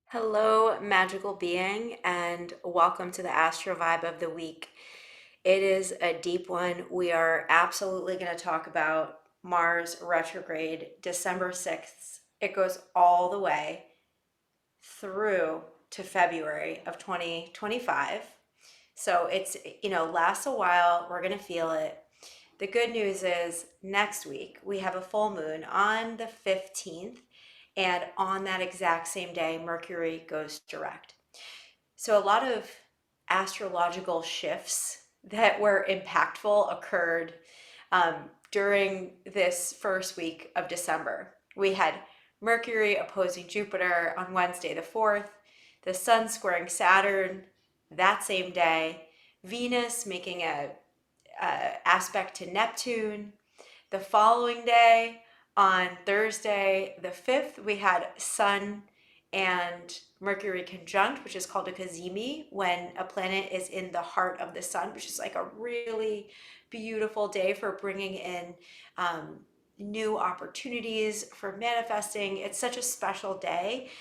Hello, magical being, and welcome to the Astro Vibe of the Week. It is a deep one. We are absolutely going to talk about Mars retrograde December 6th. It goes all the way through to February of 2025. So lasts a while. We're going to feel it. The good news is next week we have a full moon on the 15th, and on that exact same day, Mercury goes direct. So, a lot of astrological shifts that were impactful occurred during this first week of December. We had Mercury opposing Jupiter on Wednesday the 4th, the Sun squaring Saturn that same day, Venus making a aspect to Neptune. The following day, on Thursday the 5th, we had Sun and Mercury conjunct, which is called a cazimi, when a planet is in the heart of the sun, which is like a really beautiful day for bringing in new opportunities for manifesting. It's such a special day.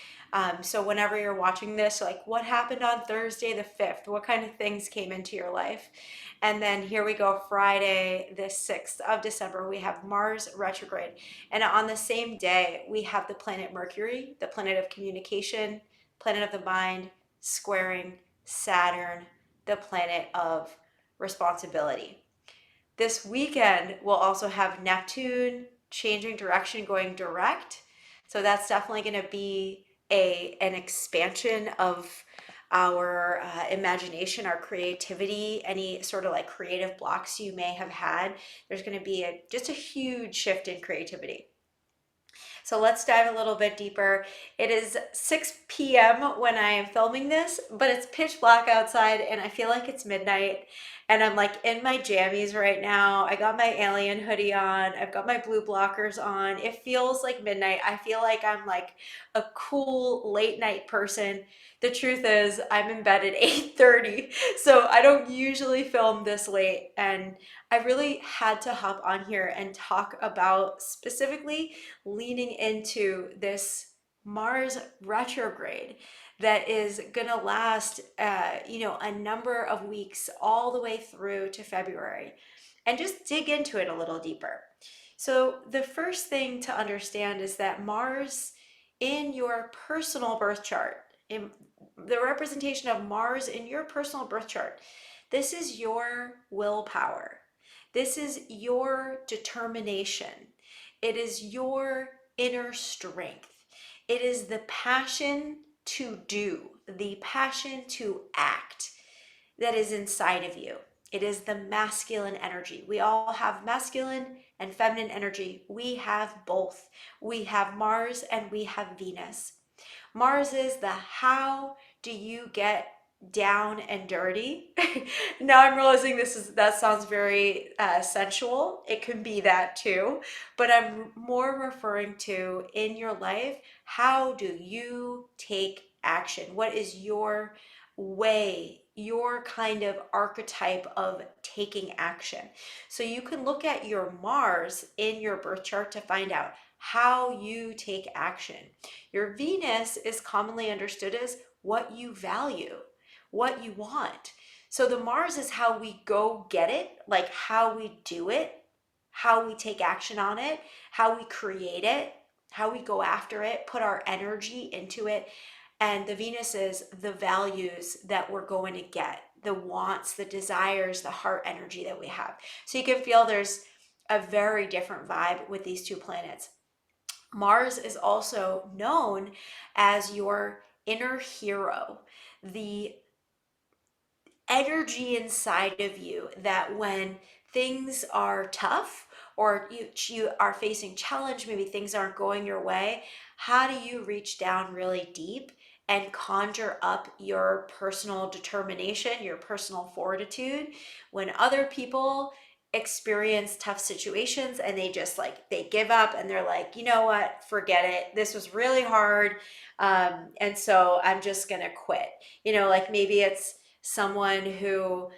So whenever you're watching this, like what happened on Thursday the 5th? What kind of things came into your life? And then here we go, Friday the 6th of December, we have Mars retrograde. And on the same day, we have the planet Mercury, the planet of communication, planet of the mind, squaring Saturn, the planet of responsibility. This weekend, we'll also have Neptune changing direction, going direct. So that's definitely going to be an expansion of our imagination, our creativity, any sort of like creative blocks you may have had. There's going to be just a huge shift in creativity. So let's dive a little bit deeper. It is 6 p.m. when I am filming this, but it's pitch black outside and I feel like it's midnight. And I'm like in my jammies right now. I got my alien hoodie on. I've got my blue blockers on. It feels like midnight. I feel like I'm like a cool late night person. The truth is, I'm in bed at 8:30, so I don't usually film this late. And I really had to hop on here and talk about specifically leaning into this Mars retrograde that is going to last, a number of weeks all the way through to February, and just dig into it a little deeper. So, the first thing to understand is that Mars in your personal birth chart, in the representation of Mars in your personal birth chart, this is your willpower. This is your determination. It is your inner strength. It is the passion to do, the passion to act that is inside of you. It is the masculine energy. We all have masculine and feminine energy. We have both. We have Mars and we have Venus. Mars is the how do you get down and dirty. Now I'm realizing that sounds very sensual. It can be that too, but I'm more referring to in your life, how do you take action? What is your way, your kind of archetype of taking action? So you can look at your Mars in your birth chart to find out how you take action. Your Venus is commonly understood as what you value, what you want. So the Mars is how we go get it, like how we do it, how we take action on it, how we create it, how we go after it, put our energy into it. And the Venus is the values that we're going to get, the wants, the desires, the heart energy that we have. So you can feel there's a very different vibe with these two planets. Mars is also known as your inner hero, the energy inside of you that when things are tough or you are facing challenge, maybe things aren't going your way, how do you reach down really deep and conjure up your personal determination, your personal fortitude when other people experience tough situations and they just like they give up and they're like, you know what, forget it, this was really hard, and so I'm just gonna quit. Like maybe it's someone who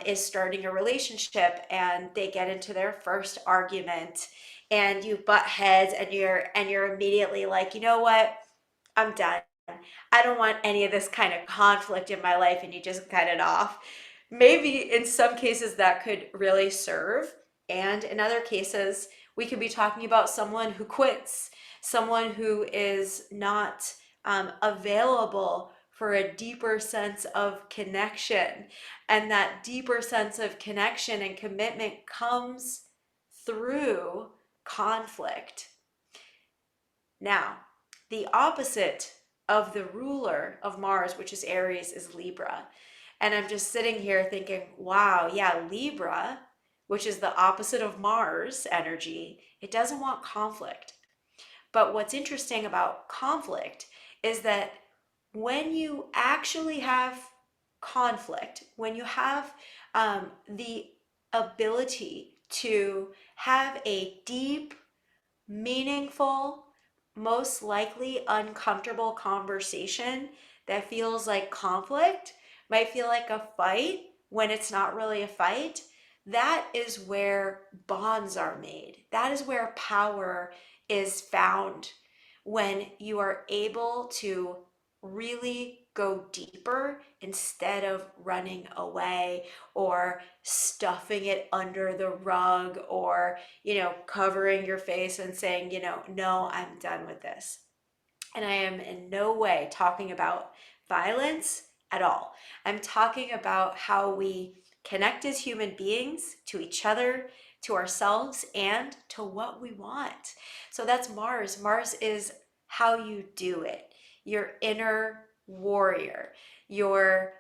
is starting a relationship and they get into their first argument and you butt heads and you're immediately like, you know what, I'm done. I don't want any of this kind of conflict in my life, and you just cut it off. Maybe in some cases that could really serve. And in other cases, we could be talking about someone who quits, someone who is not available for a deeper sense of connection. And that deeper sense of connection and commitment comes through conflict. Now, the opposite of the ruler of Mars, which is Aries, is Libra. And I'm just sitting here thinking, wow, yeah, Libra, which is the opposite of Mars energy, it doesn't want conflict. But what's interesting about conflict is that when you actually have conflict, when you have the ability to have a deep, meaningful, most likely uncomfortable conversation that feels like conflict, might feel like a fight when it's not really a fight. That is where bonds are made. That is where power is found, when you are able to really go deeper instead of running away or stuffing it under the rug, or covering your face and saying, no, I'm done with this. And I am in no way talking about violence at all. I'm talking about how we connect as human beings to each other, to ourselves, and to what we want. So that's Mars. Mars is how you do it, your inner warrior, your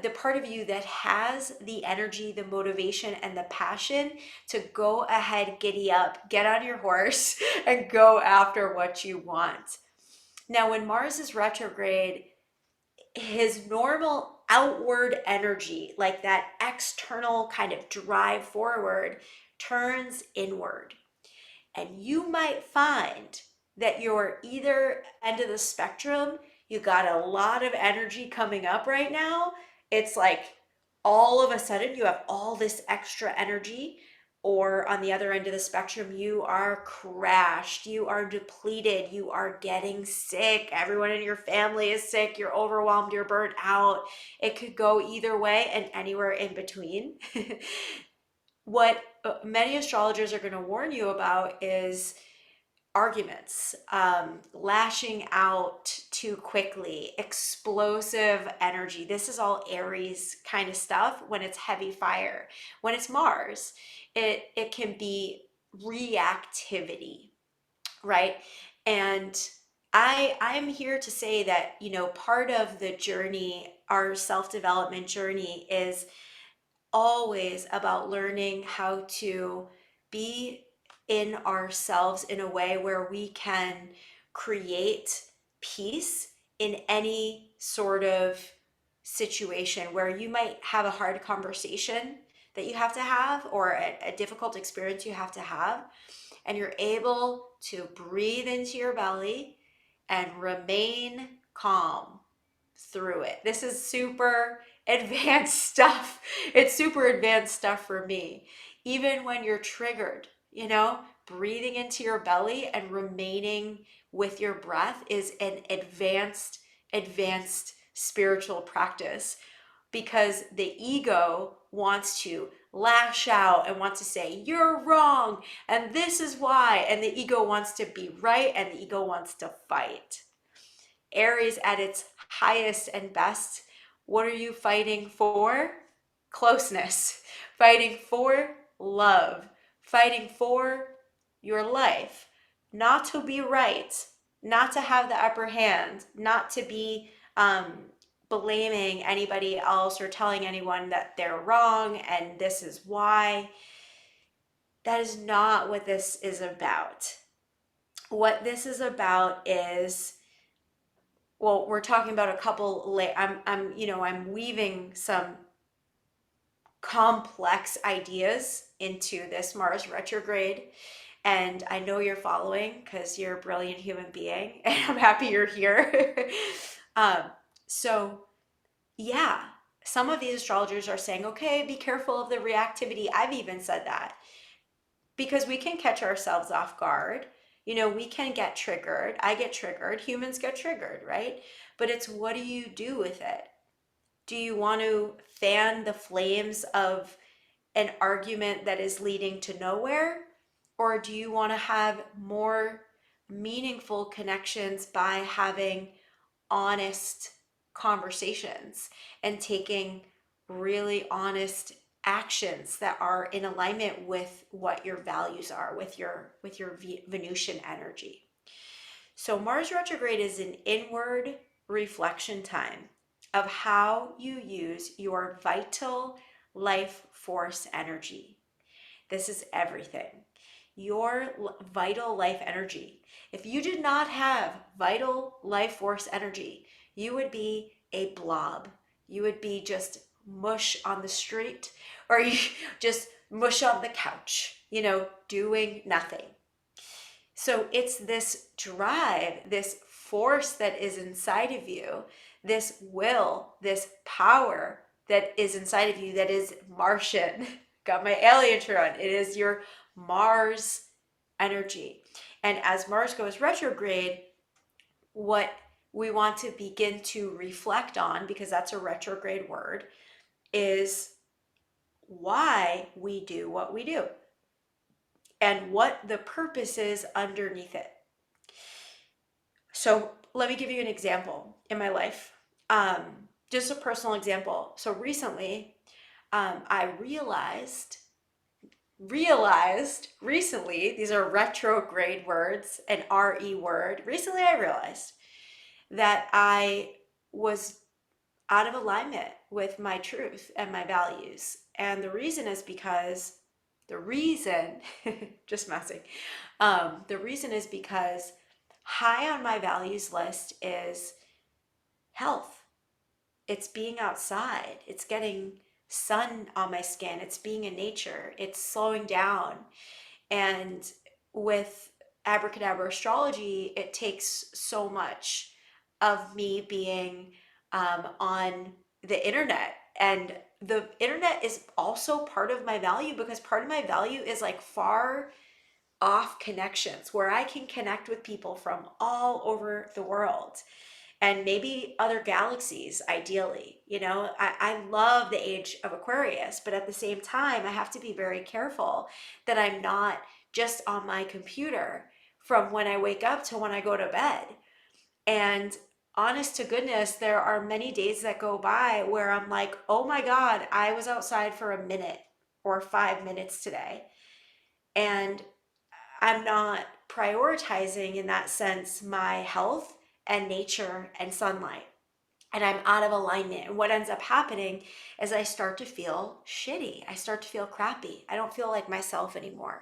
the part of you that has the energy, the motivation, and the passion to go ahead, giddy up, get on your horse, and go after what you want. Now, when Mars is retrograde, his normal outward energy, like that external kind of drive forward, turns inward. And you might find that you're either end of the spectrum, you got a lot of energy coming up right now. It's like all of a sudden you have all this extra energy. Or on the other end of the spectrum, you are crashed, you are depleted, you are getting sick, everyone in your family is sick, you're overwhelmed, you're burnt out. It could go either way and anywhere in between. What many astrologers are going to warn you about is arguments, lashing out too quickly, explosive energy. This is all Aries kind of stuff when it's heavy fire. When it's Mars, it can be reactivity, right? And I'm here to say that, part of the journey, our self-development journey, is always about learning how to be in ourselves in a way where we can create peace in any sort of situation where you might have a hard conversation that you have to have, or a difficult experience you have to have, and you're able to breathe into your belly and remain calm through it. This is super advanced stuff. It's super advanced stuff for me. Even when you're triggered, breathing into your belly and remaining with your breath is an advanced spiritual practice, because the ego wants to lash out and wants to say, you're wrong, and this is why. And the ego wants to be right, and the ego wants to fight. Aries at its highest and best, what are you fighting for? Closeness, fighting for love, fighting for your life, not to be right, not to have the upper hand, not to be blaming anybody else or telling anyone that they're wrong and this is why. That is not what this is about. What this is about is, well, we're talking about a couple. I'm weaving some complex ideas into this Mars retrograde, and I know you're following because you're a brilliant human being, and I'm happy you're here. um, so yeah, some of these astrologers are saying, okay, be careful of the reactivity. I've even said that, because we can catch ourselves off guard. We can get triggered. I get triggered. Humans get triggered, right? but it's what do you do with it? Do you want to fan the flames of an argument that is leading to nowhere? Or do you want to have more meaningful connections by having honest conversations and taking really honest actions that are in alignment with what your values are, with your Venusian energy? So Mars retrograde is an inward reflection time of how you use your vital life force energy. This is everything. Your vital life energy. If you did not have vital life force energy, you would be a blob. You would be just mush on the street, or you just mush on the couch, doing nothing. So it's this drive, this force that is inside of you, this will, this power that is inside of you that is Martian. Got my alien shirt on. It is your Mars energy. And as Mars goes retrograde, what we want to begin to reflect on, because that's a retrograde word, is why we do what we do and what the purpose is underneath it. So let me give you an example in my life. Just a personal example. So recently, I realized recently, these are retrograde words, an RE word. Recently, I realized that I was out of alignment with my truth and my values. And the reason is because just messing. The reason is because high on my values list is health. It's being outside. It's getting sun on my skin. It's being in nature. It's slowing down. And with abracadabra astrology, it takes so much of me being on the internet. And the internet is also part of my value, because part of my value is like far off connections where I can connect with people from all over the world and maybe other galaxies, ideally. I love the age of Aquarius, but at the same time, I have to be very careful that I'm not just on my computer from when I wake up to when I go to bed. And honest to goodness, there are many days that go by where I'm like, oh my God, I was outside for a minute or 5 minutes today. And I'm not prioritizing in that sense my health and nature and sunlight. And I'm out of alignment. And what ends up happening is I start to feel shitty. I start to feel crappy. I don't feel like myself anymore.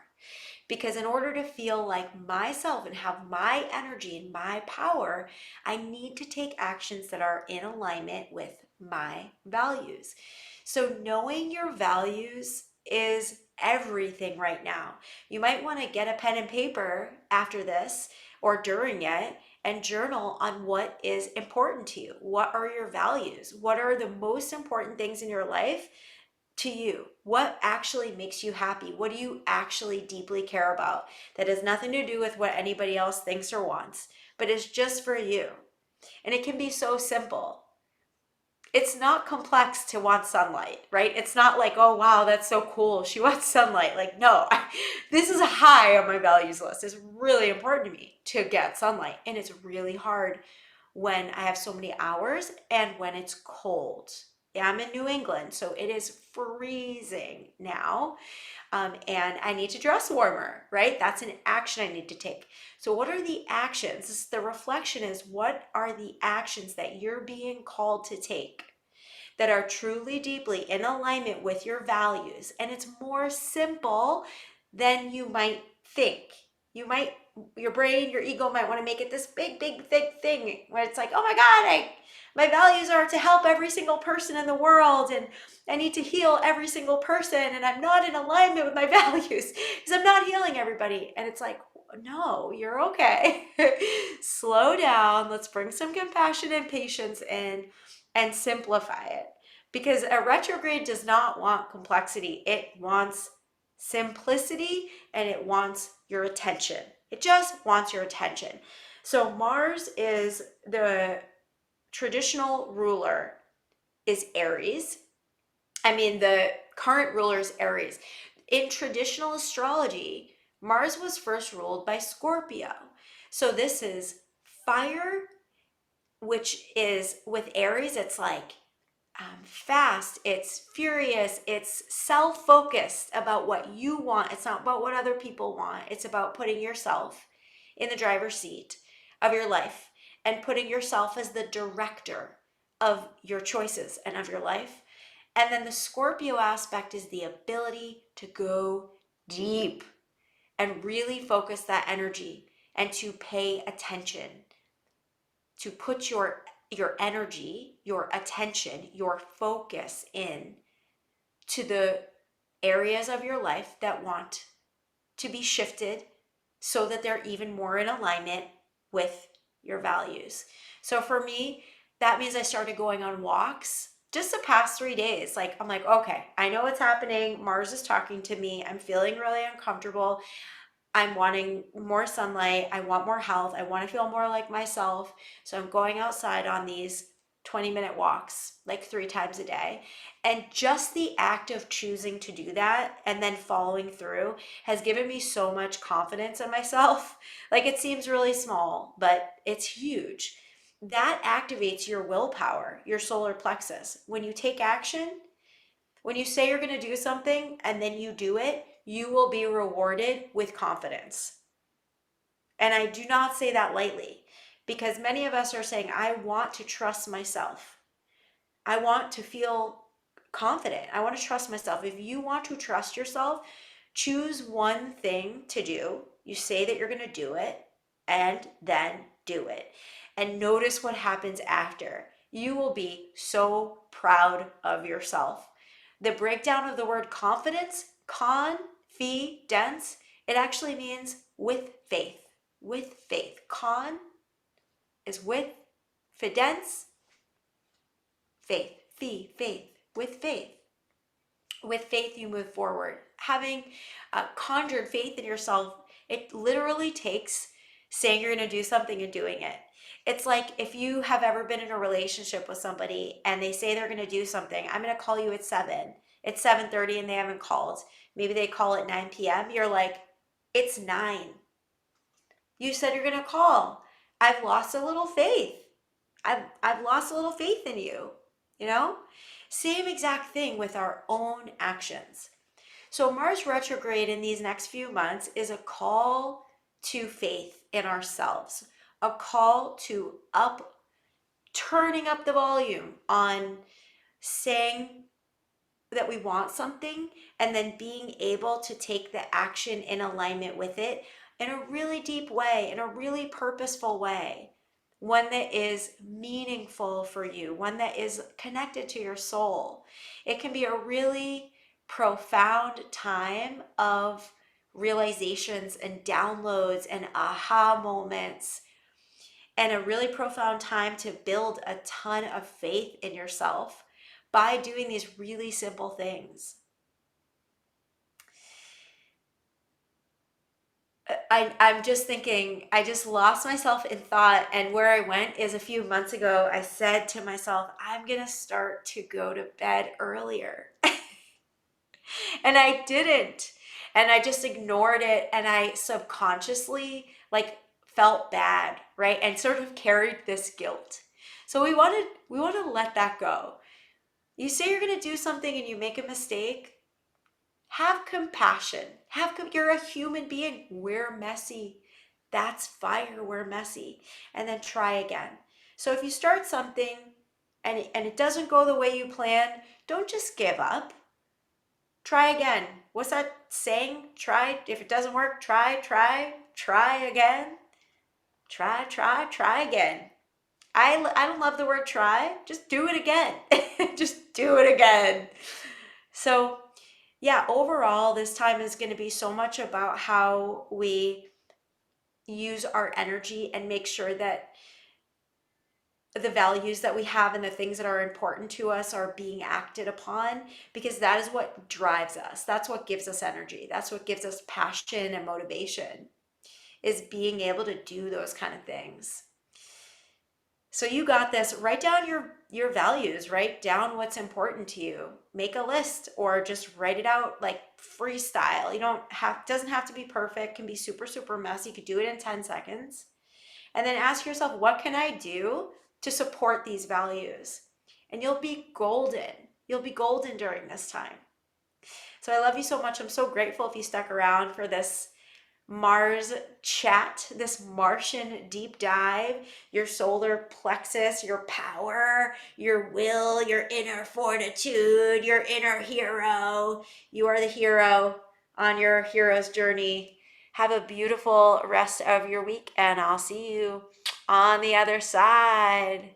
Because in order to feel like myself and have my energy and my power, I need to take actions that are in alignment with my values. So knowing your values is everything right now. You might want to get a pen and paper after this or during it and journal on what is important to you. What are your values? What are the most important things in your life to you? What actually makes you happy? What do you actually deeply care about? That has nothing to do with what anybody else thinks or wants, but is just for you. And it can be so simple. It's not complex to want sunlight, right? It's not like, oh, wow, that's so cool. She wants sunlight. Like, no, this is high on my values list. It's really important to me to get sunlight. And it's really hard when I have so many hours and when it's cold. Yeah, I'm in New England, so it is freezing now. And I need to dress warmer, right? That's an action I need to take. So what are the actions? The reflection is, what are the actions that you're being called to take that are truly deeply in alignment with your values? And it's more simple than you might think. Your brain, your ego might want to make it this big, thick thing where it's like, oh my God, my values are to help every single person in the world, and I need to heal every single person, and I'm not in alignment with my values because I'm not healing everybody. And it's like, no, you're okay. Slow down. Let's bring some compassion and patience in and simplify it. Because a retrograde does not want complexity. It wants simplicity, and it wants your attention. It just wants your attention. So Mars is the traditional ruler is Aries. I mean, the current ruler is Aries. In traditional astrology, Mars was first ruled by Scorpio. So this is fire, which is with Aries, it's like fast, it's furious, it's self focused about what you want. It's not about what other people want. It's about putting yourself in the driver's seat of your life and putting yourself as the director of your choices and of your life. And then the Scorpio aspect is the ability to go deep and really focus that energy and to pay attention, to put your energy, your attention, your focus in to the areas of your life that want to be shifted so that they're even more in alignment with your values. So for me, that means I started going on walks just the past 3 days. Like, I'm like, okay, I know what's happening. Mars is talking to me. I'm feeling really uncomfortable. I'm wanting more sunlight. I want more health. I want to feel more like myself. So I'm going outside on these 20-minute walks, like 3 times a day. And just the act of choosing to do that and then following through has given me so much confidence in myself. Like, it seems really small, but it's huge. That activates your willpower, your solar plexus. When you take action, when you say you're going to do something and then you do it, you will be rewarded with confidence. And I do not say that lightly, because many of us are saying, I want to trust myself. I want to feel confident. I want to trust myself. If you want to trust yourself, choose one thing to do. You say that you're going to do it and then do it. And notice what happens after. You will be so proud of yourself. The breakdown of the word confidence, confidence, it actually means with faith. With faith. Con is with, fidence, faith. Faith. With faith. With faith, you move forward. Having conjured faith in yourself, it literally takes saying you're going to do something and doing it. It's like if you have ever been in a relationship with somebody and they say they're going to do something. I'm going to call you at 7. It's 7:30 and they haven't called. Maybe they call at 9 p.m. You're like, it's 9. You said you're going to call. I've lost a little faith. I've lost a little faith in you, you know? Same exact thing with our own actions. So Mars retrograde in these next few months is a call to faith in ourselves, a call to turning up the volume on saying that we want something and then being able to take the action in alignment with it in a really deep way, in a really purposeful way, one that is meaningful for you, one that is connected to your soul. It can be a really profound time of realizations and downloads and aha moments, and a really profound time to build a ton of faith in yourself by doing these really simple things. I'm just thinking, I just lost myself in thought. And where I went is a few months ago, I said to myself, I'm going to start to go to bed earlier. And I didn't. And I just ignored it. And I subconsciously like felt bad, right? And sort of carried this guilt. So we want to let that go. You say you're going to do something and you make a mistake. Have compassion. You're a human being. We're messy. That's fire. We're messy. And then try again. So if you start something and it doesn't go the way you planned, don't just give up. Try again. What's that saying? Try. If it doesn't work, try again. Try again. I don't love the word try. Just do it again. Just do it again. So yeah, overall, this time is going to be so much about how we use our energy and make sure that the values that we have and the things that are important to us are being acted upon, because that is what drives us. That's what gives us energy. That's what gives us passion and motivation, is being able to do those kind of things. So you got this. Write down your values, write down what's important to you. Make a list or just write it out like freestyle. You don't have doesn't have to be perfect, can be super super messy. You could do it in 10 seconds. And then ask yourself, what can I do to support these values? And you'll be golden. You'll be golden during this time. So I love you so much. I'm so grateful if you stuck around for this Mars chat, this Martian deep dive, your solar plexus, your power, your will, your inner fortitude, your inner hero. You are the hero on your hero's journey. Have a beautiful rest of your week, and I'll see you on the other side.